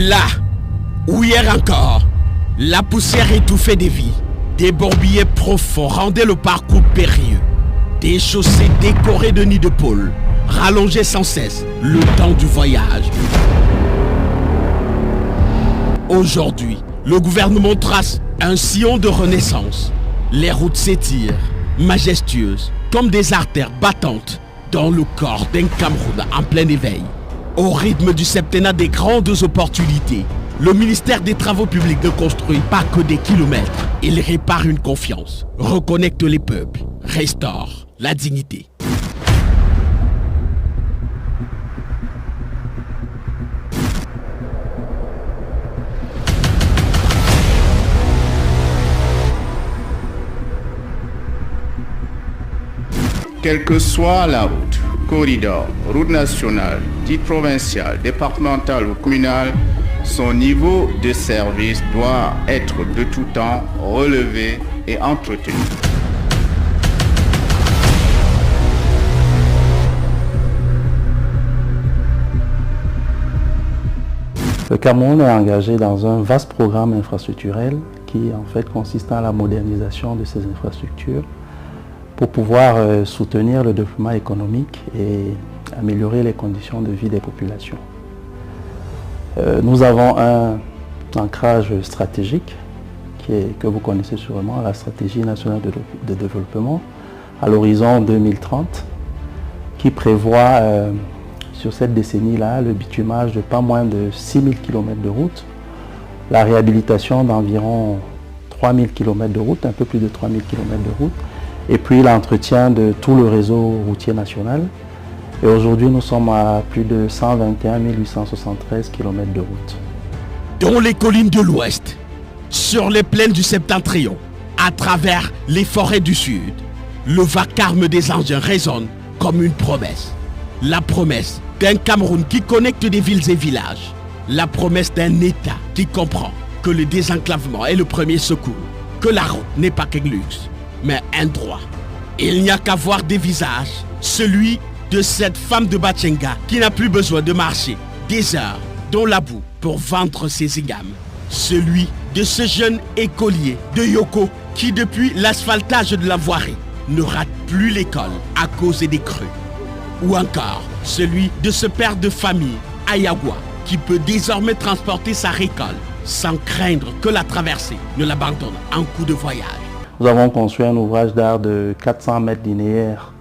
Là, où hier encore, la poussière étouffait des vies, des bourbiers profonds rendaient le parcours périlleux, des chaussées décorées de nids de poules rallongeaient sans cesse le temps du voyage. Aujourd'hui, le gouvernement trace un sillon de renaissance. Les routes s'étirent, majestueuses, comme des artères battantes dans le corps d'un Cameroun en plein éveil. Au rythme du septennat des grandes opportunités, le ministère des Travaux publics ne construit pas que des kilomètres. Il répare une confiance, reconnecte les peuples, restaure la dignité. Quelle que soit la route, corridor, route nationale, dite provinciale, départementale ou communale, son niveau de service doit être de tout temps relevé et entretenu. Le Cameroun est engagé dans un vaste programme infrastructurel qui en fait consiste à la modernisation de ces infrastructures pour pouvoir soutenir le développement économique et améliorer les conditions de vie des populations. Nous avons un ancrage stratégique que vous connaissez sûrement, la stratégie nationale de développement à l'horizon 2030 qui prévoit sur cette décennie-là le bitumage de pas moins de 6000 km de route, la réhabilitation d'environ 3000 km de route, un peu plus de 3000 km de route, et puis l'entretien de tout le réseau routier national. Et aujourd'hui, nous sommes à plus de 121 873 km de route. Dans les collines de l'Ouest, sur les plaines du Septentrion, à travers les forêts du Sud, le vacarme des engins résonne comme une promesse. La promesse d'un Cameroun qui connecte des villes et villages. La promesse d'un État qui comprend que le désenclavement est le premier secours, que la route n'est pas qu'un luxe, mais un droit. Il n'y a qu'à voir des visages, celui de cette femme de Batchenga qui n'a plus besoin de marcher des heures dans la boue pour vendre ses igames. Celui de ce jeune écolier de Yoko qui depuis l'asphaltage de la voirie ne rate plus l'école à cause des crues. Ou encore celui de ce père de famille Ayagua qui peut désormais transporter sa récolte sans craindre que la traversée ne l'abandonne en coup de voyage. Nous avons construit un ouvrage d'art de 400 mètres linéaires